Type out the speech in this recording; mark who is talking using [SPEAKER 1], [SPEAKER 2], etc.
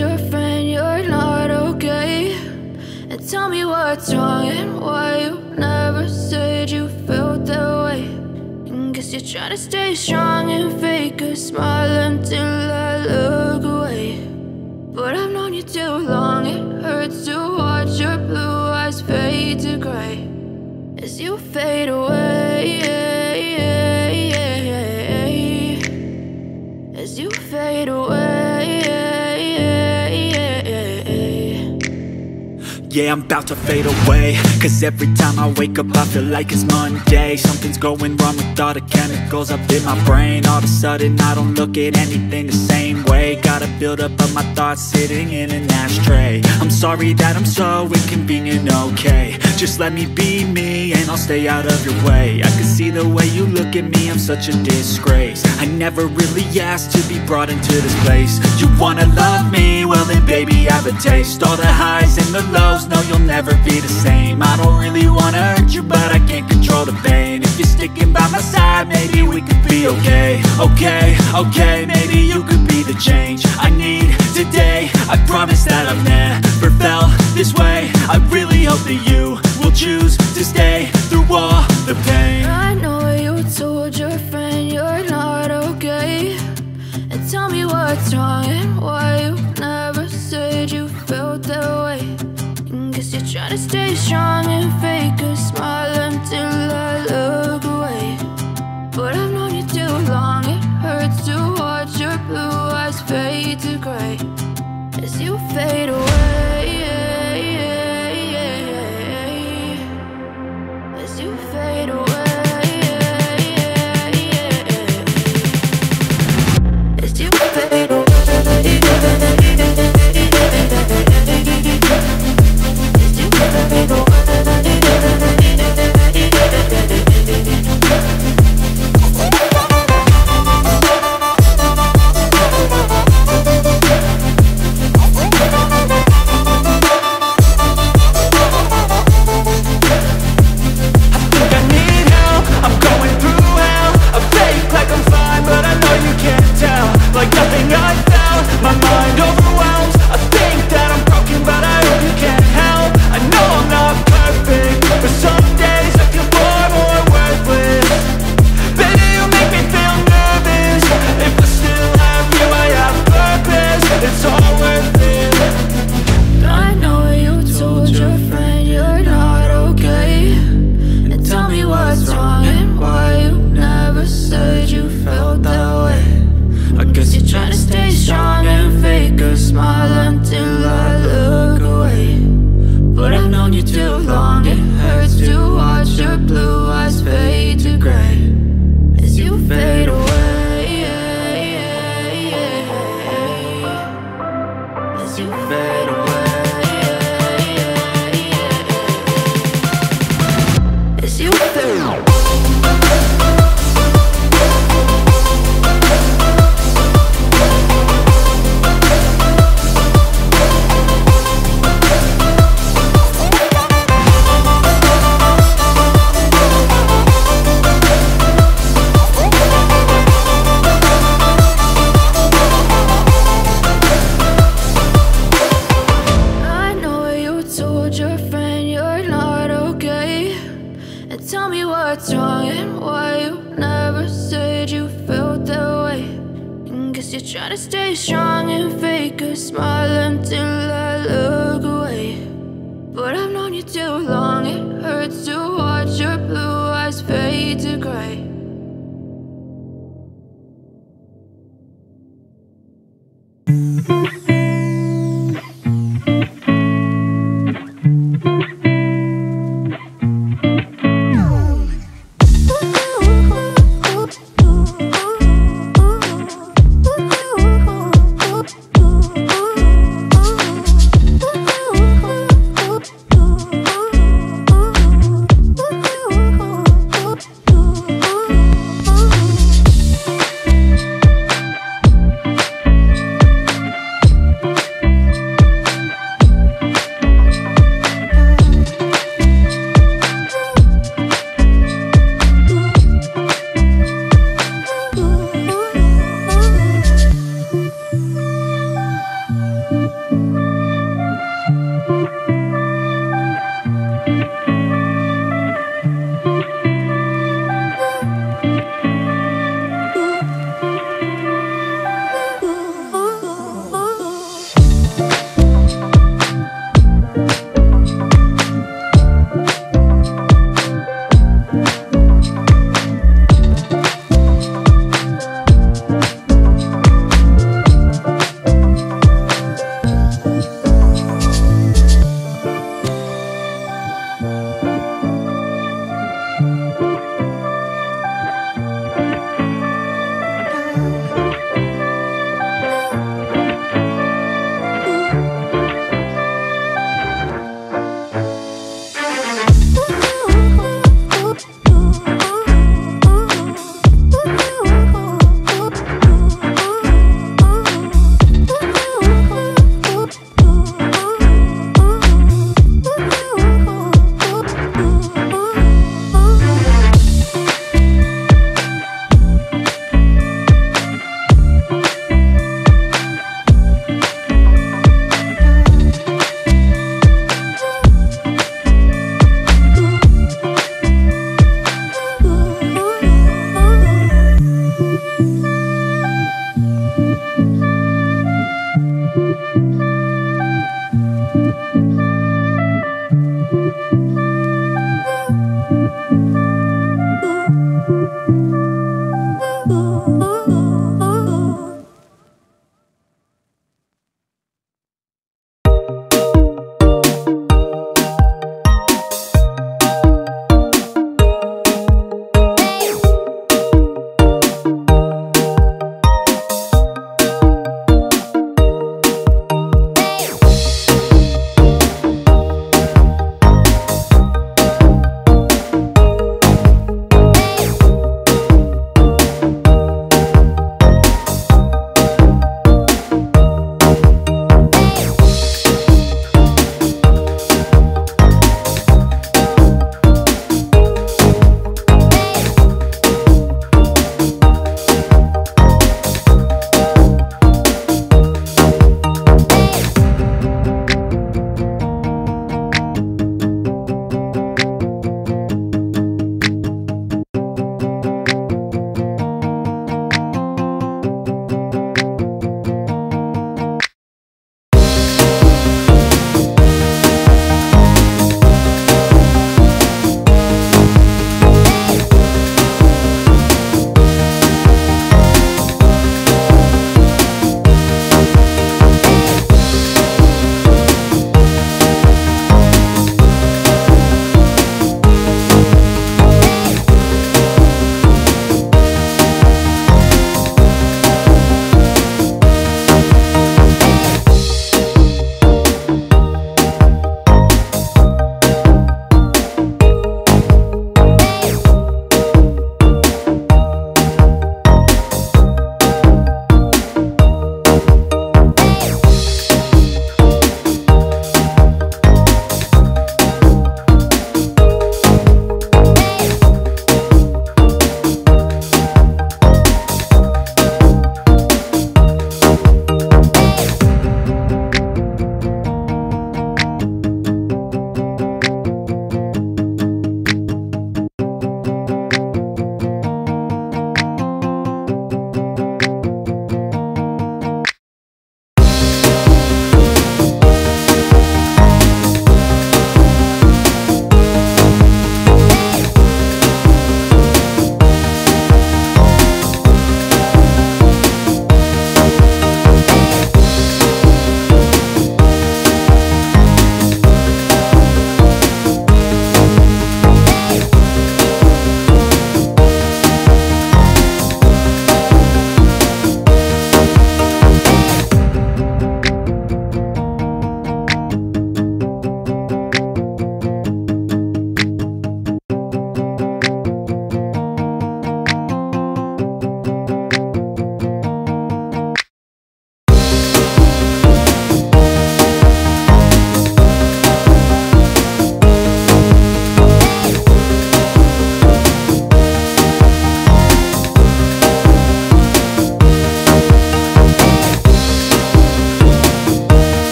[SPEAKER 1] your friend you're not okay, and tell me what's wrong and why you never said you felt that way. And guess you're trying to stay strong and fake a smile until I look away. But I've known you too long, it hurts to watch your blue eyes fade to gray as you fade away, as you fade away.
[SPEAKER 2] Yeah, I'm about to fade away, cause every time I wake up I feel like it's Monday. Something's going wrong with all the chemicals up in my brain. All of a sudden I don't look at anything the same way. Got a buildup of my thoughts sitting in an ashtray. I'm sorry that I'm so inconvenient, okay. Just let me be me and I'll stay out of your way. I can see the way you look at me, I'm such a disgrace. I never really asked to be brought into this place. You wanna love me? Well then baby I have a taste. All the highs and the lows, no you'll never be the same. I don't really wanna hurt you but I can't control the pain. If you're sticking by my side maybe we could be okay. Okay, maybe you could be the change I need today. I promise that I've never felt this way. I really hope that you will choose to stay through all the pain.
[SPEAKER 1] I know you told your friend you're not okay, and tell me what's wrong and why you never said you felt that way. And guess you're trying to stay strong and fake a smile until I look away. But I've known you too long, it hurts to watch your blue eyes fade to gray as you fade away, as you fade away, as you fade away. Trying to stay strong and fake a smile until I look away. But I've known you too long, it hurts to watch your blue eyes fade to gray